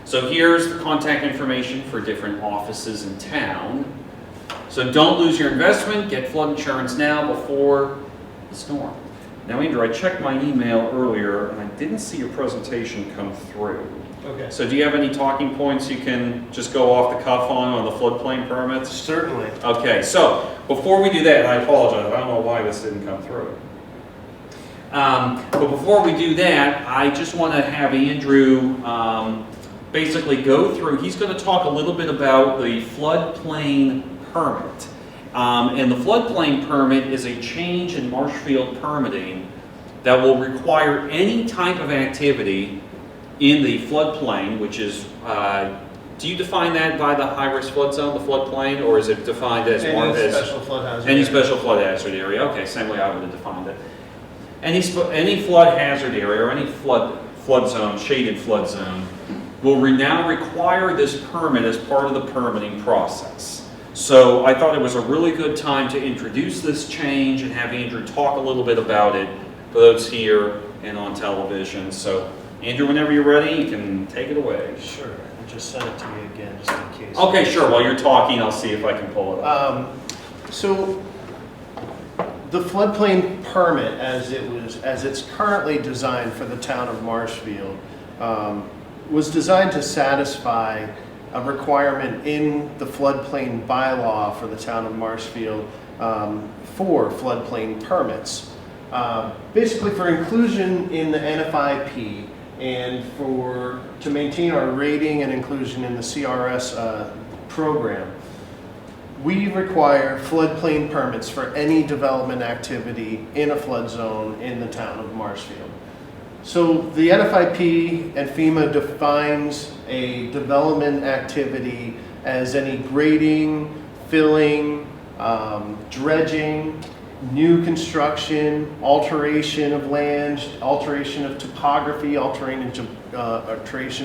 So here's the contact information for different offices in town. So don't lose your investment, get flood insurance now before the storm. Now Andrew, I checked my email earlier and I didn't see your presentation come through. Okay. So do you have any talking points you can just go off the cuff on the floodplain permits? Certainly. Okay, so before we do that, and I apologize, I don't know why this didn't come through. But before we do that, I just want to have Andrew basically go through, he's going to talk a little bit about the floodplain permit. And the floodplain permit is a change in Marshfield permitting that will require any type of activity in the floodplain, which is, do you define that by the high-risk flood zone, the floodplain, or is it defined as any special flood hazard any area. special flood hazard area? Okay, same way I would have defined it. Any flood hazard area or any flood zone, shaded flood zone, will now require this permit as part of the permitting process. So I thought it was a really good time to introduce this change and have Andrew talk a little bit about it for those here and on television. So, Andrew, whenever you're ready, you can take it away. Sure. And just send it to me again, just in case. Okay, sure. While you're talking, I'll see if I can pull it up. So the floodplain permit, as it's currently designed for the town of Marshfield, was designed to satisfy a requirement in the floodplain bylaw for the town of Marshfield for floodplain permits. Basically for inclusion in the NFIP and to maintain our rating and inclusion in the CRS program. We require floodplain permits for any development activity in a flood zone in the town of Marshfield. So the NFIP and FEMA defines a development activity as any grading, filling, dredging, new construction, alteration of land, alteration of topography, alteration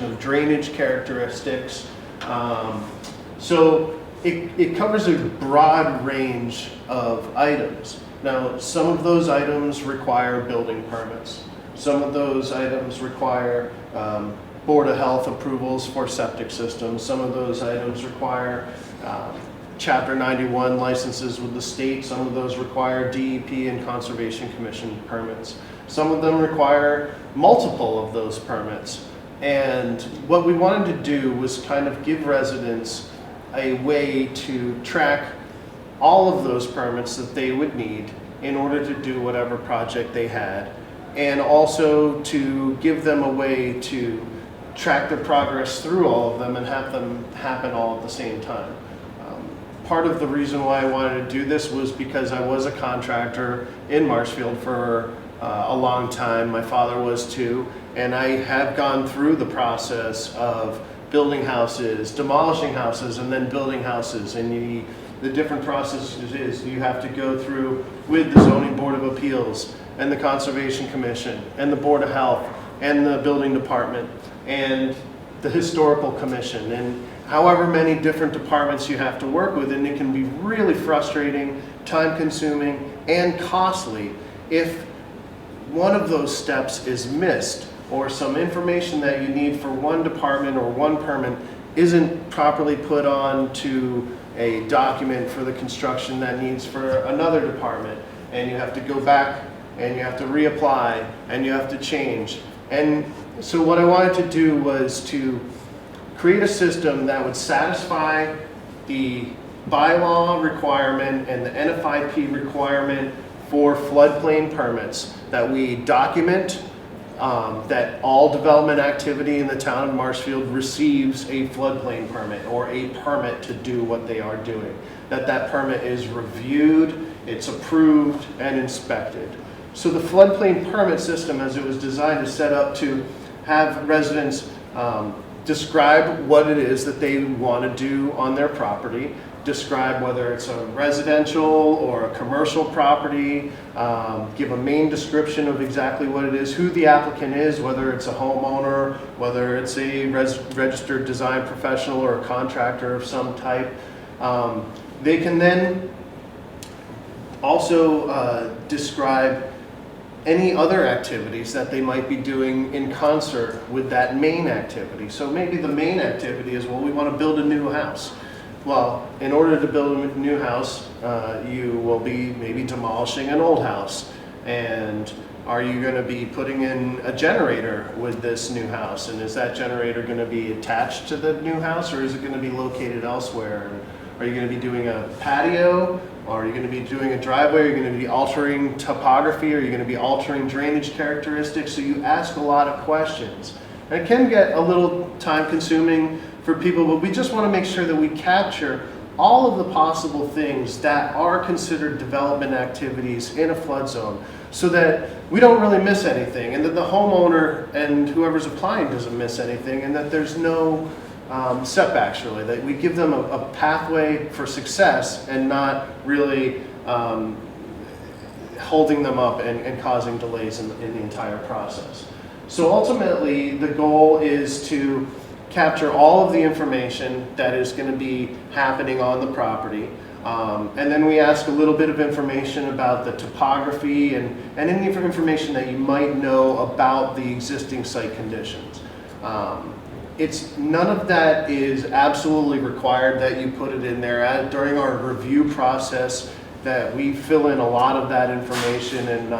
of drainage characteristics. So it covers a broad range of items. Now, some of those items require building permits. Some of those items require Board of Health approvals for septic systems. Some of those items require Chapter 91 licenses with the state. Some of those require DEP and Conservation Commission permits. Some of them require multiple of those permits. And what we wanted to do was kind of give residents a way to track all of those permits that they would need in order to do whatever project they had, and also to give them a way to track their progress through all of them and have them happen all at the same time. Part of the reason why I wanted to do this was because I was a contractor in Marshfield for a long time. My father was too, and I have gone through the process of building houses, demolishing houses, and then building houses. And the different processes is you have to go through with the Zoning Board of Appeals and the Conservation Commission and the Board of Health and the Building Department and the Historical Commission, and however many different departments you have to work with. And it can be really frustrating, time consuming, and costly if one of those steps is missed, or some information that you need for one department or one permit isn't properly put on to a document for the construction that needs for another department, and you have to go back and you have to reapply and you have to change. And so what I wanted to do was to create a system that would satisfy the bylaw requirement and the NFIP requirement for floodplain permits, that we document that all development activity in the town of Marshfield receives a floodplain permit or a permit to do what they are doing. That permit is reviewed, it's approved, and inspected. So the floodplain permit system, as it was designed, is set up to have residents describe what it is that they want to do on their property, describe whether it's a residential or a commercial property, give a main description of exactly what it is, who the applicant is, whether it's a homeowner, whether it's a registered design professional or a contractor of some type. They can then also describe any other activities that they might be doing in concert with that main activity. So maybe the main activity is, well, we want to build a new house. Well, in order to build a new house, you will be maybe demolishing an old house. And are you going to be putting in a generator with this new house? And is that generator going to be attached to the new house, or is it going to be located elsewhere? And are you going to be doing a patio? Or are you going to be doing a driveway? Are you going to be altering topography? Are you going to be altering drainage characteristics? So you ask a lot of questions. And it can get a little time consuming for people, but we just want to make sure that we capture all of the possible things that are considered development activities in a flood zone, so that we don't really miss anything, and that the homeowner and whoever's applying doesn't miss anything, and that there's no setbacks, really, that we give them a pathway for success and not really holding them up and causing delays in the entire process. So ultimately, the goal is to capture all of the information that is going to be happening on the property, And then we ask a little bit of information about the topography and any information that you might know about the existing site conditions. None of that is absolutely required that you put it in there. During our review process, that we fill in a lot of that information, and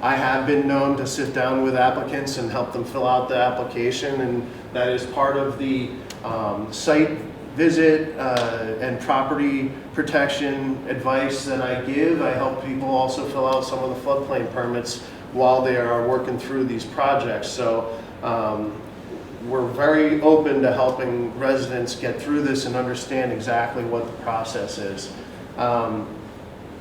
I have been known to sit down with applicants and help them fill out the application, and that is part of the site visit and property protection advice that I give. I help people also fill out some of the floodplain permits while they are working through these projects. So we're very open to helping residents get through this and understand exactly what the process is.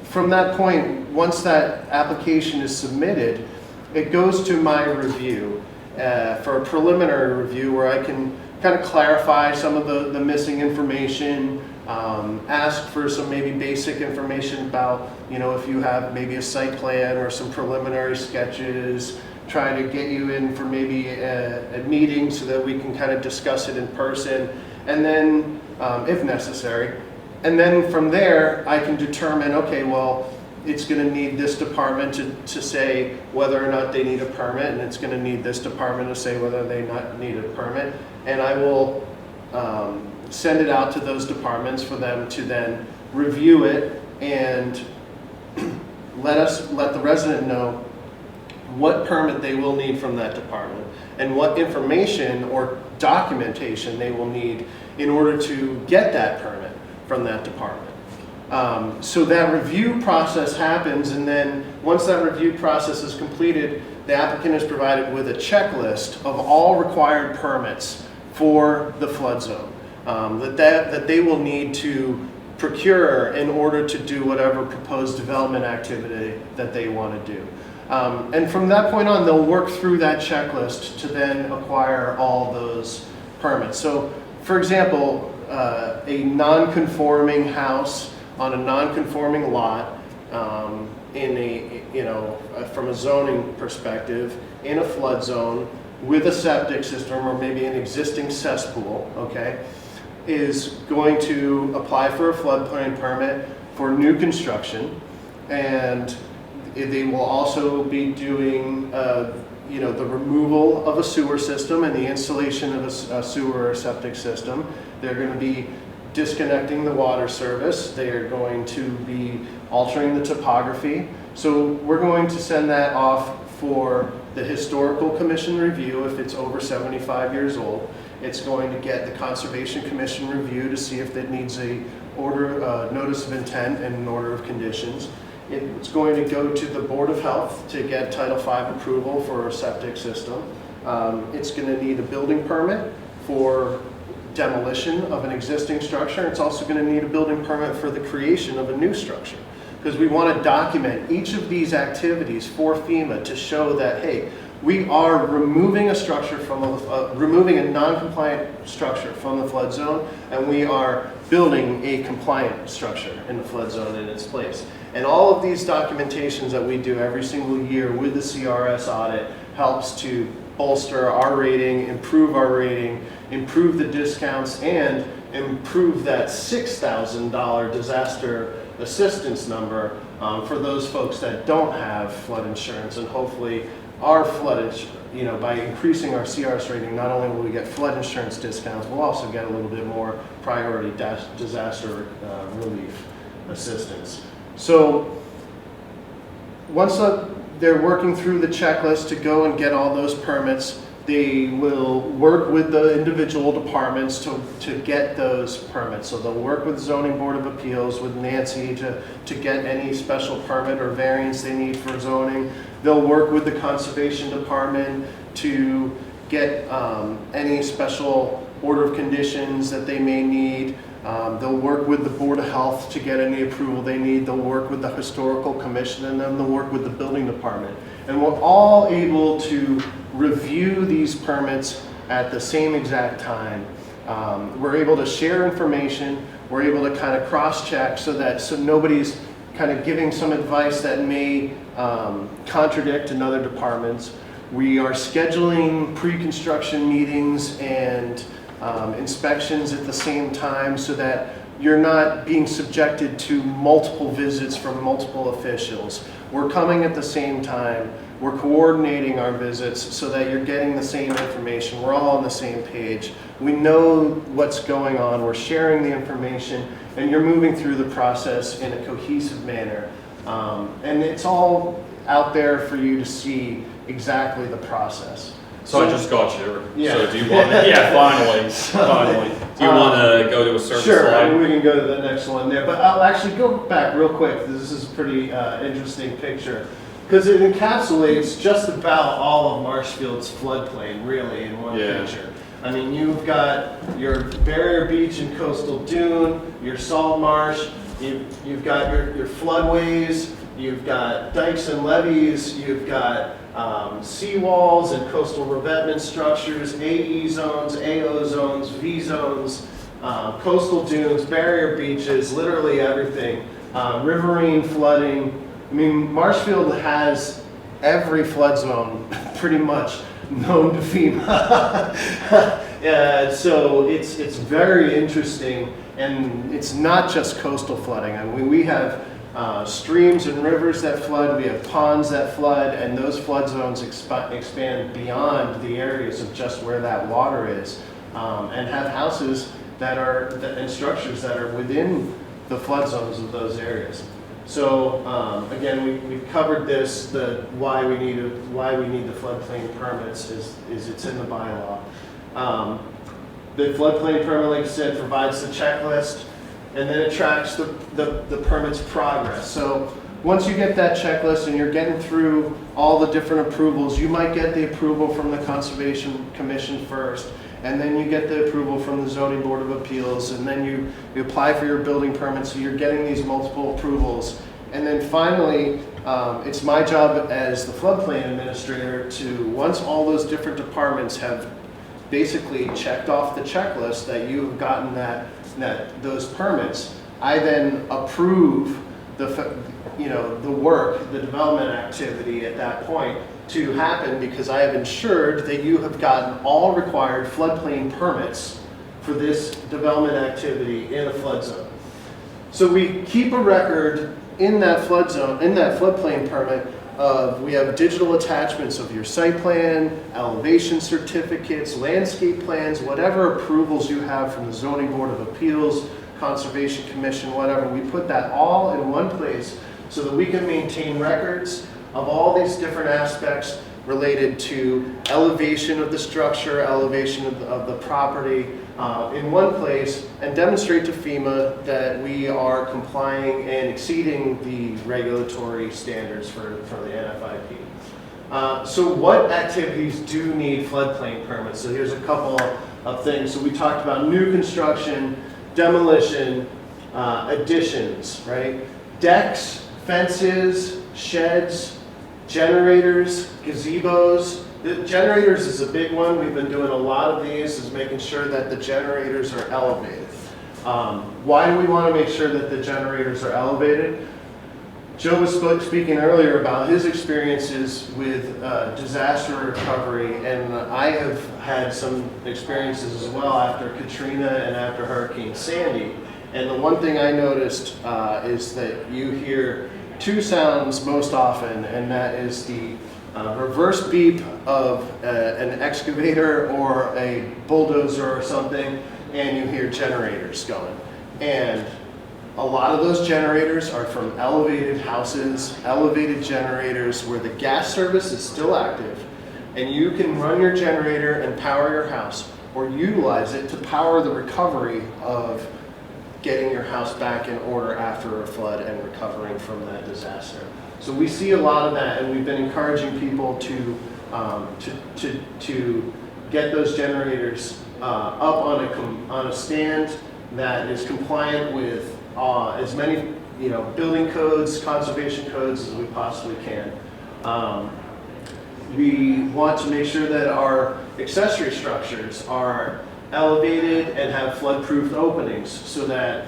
From that point, once that application is submitted, it goes to my review for a preliminary review where I can kind of clarify some of the missing information, ask for some maybe basic information about, if you have maybe a site plan or some preliminary sketches, try to get you in for maybe a meeting so that we can kind of discuss it in person, and then, if necessary. And then from there, I can determine, okay, well, it's going to need this department to say whether or not they need a permit, and it's going to need this department to say whether they not need a permit. And I will send it out to those departments for them to then review it and let the resident know what permit they will need from that department and what information or documentation they will need in order to get that permit from that department. So that review process happens, and then once that review process is completed, the applicant is provided with a checklist of all required permits for the flood zone that they will need to procure in order to do whatever proposed development activity that they want to do. And from that point on, they'll work through that checklist to then acquire all those permits. So, for example, a non-conforming house on a non-conforming lot from a zoning perspective in a flood zone with a septic system or maybe an existing cesspool, okay, is going to apply for a floodplain permit for new construction, and they will also be doing the removal of a sewer system and the installation of a sewer or septic system. They're going to be disconnecting the water service. They are going to be altering the topography. So we're going to send that off for the Historical Commission review if it's over 75 years old. It's going to get the Conservation Commission review to see if it needs a notice of intent and an order of conditions. It's going to go to the Board of Health to get Title V approval for a septic system. It's going to need a building permit for demolition of an existing structure. It's also going to need a building permit for the creation of a new structure, because we want to document each of these activities for FEMA to show that, hey, we are removing a structure removing a non-compliant structure from the flood zone, and we are building a compliant structure in the flood zone in its place. And all of these documentations that we do every single year with the CRS audit helps to bolster our rating, improve the discounts, and improve that $6,000 disaster assistance number for those folks that don't have flood insurance. And hopefully our by increasing our CRS rating, not only will we get flood insurance discounts, we'll also get a little bit more priority disaster relief assistance. So once they're working through the checklist to go and get all those permits, they will work with the individual departments to get those permits. So they'll work with Zoning Board of Appeals, with Nancy to get any special permit or variance they need for zoning. They'll work with the Conservation Department to get any special order of conditions that they may need. They'll work with the Board of Health to get any approval they need. They'll work with the Historical Commission, and then they'll work with the Building Department. And we're all able to review these permits at the same exact time. We're able to share information. We're able to kind of cross-check so nobody's kind of giving some advice that may contradict another departments. We are scheduling pre-construction meetings and inspections at the same time so that you're not being subjected to multiple visits from multiple officials. We're coming at the same time. We're coordinating our visits so that you're getting the same information. We're all on the same page. We know what's going on. We're sharing the information, and you're moving through the process in a cohesive manner. And it's all out there for you to see exactly the process. So I just got you. Yeah. So do you want to, yeah, finally. Do you want to go to a certain Sure, slide? we can go to the next one there, but I'll actually go back real quick. This is a pretty interesting picture because it encapsulates just about all of Marshfield's floodplain really in one picture. I mean, you've got your barrier beach and coastal dune, your salt marsh, you've got your floodways, you've got dikes and levees, you've got seawalls and coastal revetment structures, AE zones, AO zones, V zones, coastal dunes, barrier beaches, literally everything. Riverine flooding. I mean, Marshfield has every flood zone pretty much known to FEMA. So it's very interesting, and it's not just coastal flooding. I mean, we have streams and rivers that flood, we have ponds that flood, and those flood zones expand beyond the areas of just where that water is, and have houses that are, and structures that are within the flood zones of those areas. So again, we've covered this, why we need the floodplain permits is it's in the bylaw. The floodplain permit, like I said, provides the checklist, and then it tracks the permit's progress. So once you get that checklist and you're getting through all the different approvals, you might get the approval from the Conservation Commission first, and then you get the approval from the Zoning Board of Appeals, and then you apply for your building permit, so you're getting these multiple approvals. And then finally, it's my job as the floodplain administrator to, once all those different departments have basically checked off the checklist that you've gotten those permits, I then approve the work, the development activity at that point to happen, because I have ensured that you have gotten all required floodplain permits for this development activity in a flood zone. So we keep a record in that flood zone, in that floodplain permit, we have digital attachments of your site plan, elevation certificates, landscape plans, whatever approvals you have from the Zoning Board of Appeals, Conservation Commission, whatever. We put that all in one place so that we can maintain records of all these different aspects related to elevation of the structure, elevation of the property in one place, and demonstrate to FEMA that we are complying and exceeding the regulatory standards for the NFIP. So what activities do need floodplain permits? So here's a couple of things. So we talked about new construction, demolition, additions, right? Decks, fences, sheds, generators, gazebos. The generators is a big one. We've been doing a lot of these, is making sure that the generators are elevated. Why do we want to make sure that the generators are elevated? Joe was speaking earlier about his experiences with disaster recovery, and I have had some experiences as well after Katrina and after Hurricane Sandy. And the one thing I noticed is that you hear two sounds most often, and that is the reverse beep of an excavator or a bulldozer or something, and you hear generators going. And a lot of those generators are from elevated houses, elevated generators where the gas service is still active, and you can run your generator and power your house, or utilize it to power the recovery of getting your house back in order after a flood and recovering from that disaster. So we see a lot of that, and we've been encouraging people to get those generators up on a stand that is compliant with as many building codes, conservation codes as we possibly can. We want to make sure that our accessory structures are elevated and have flood-proof openings so that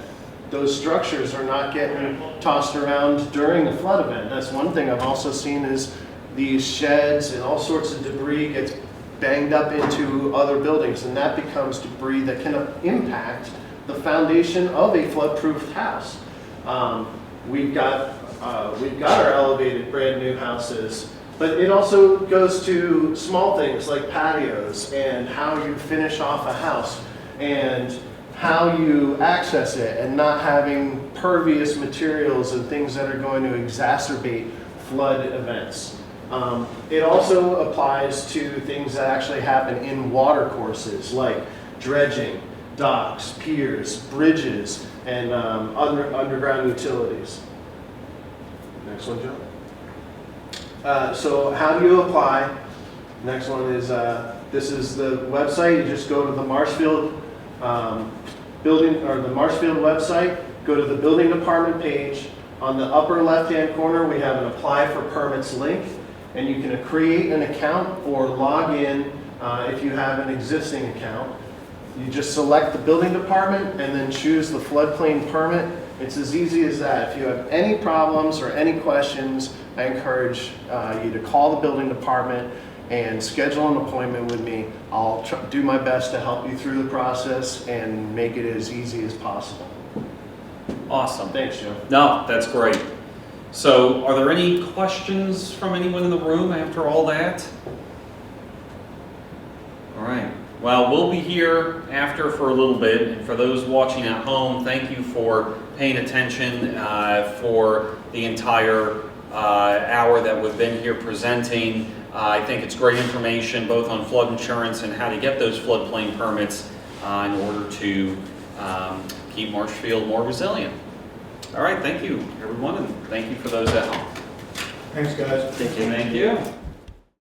those structures are not getting tossed around during a flood event. That's one thing I've also seen, is these sheds and all sorts of debris gets banged up into other buildings, and that becomes debris that can impact the foundation of a flood-proof house. We've got our elevated brand new houses, but it also goes to small things like patios and how you finish off a house and how you access it and not having pervious materials and things that are going to exacerbate flood events. It also applies to things that actually happen in water courses like dredging, docks, piers, bridges, and underground utilities. Next one, Joe. So how do you apply? Next one is, this is the website. You just go to the Marshfield building, or the Marshfield website, go to the building department page. On the upper left-hand corner, we have an apply for permits link, and you can create an account or log in if you have an existing account. You just select the building department and then choose the floodplain permit. It's as easy as that. If you have any problems or any questions, I encourage you to call the building department and schedule an appointment with me. I'll do my best to help you through the process and make it as easy as possible. Awesome. Thanks, Joe. No, that's great. So are there any questions from anyone in the room after all that? All right. Well, we'll be here after for a little bit, and for those watching at home, thank you for paying attention for the entire hour that we've been here presenting. I think it's great information both on flood insurance and how to get those floodplain permits in order to keep Marshfield more resilient. All right, thank you, everyone, and thank you for those at home. Thanks, guys. Thank you. Thank you.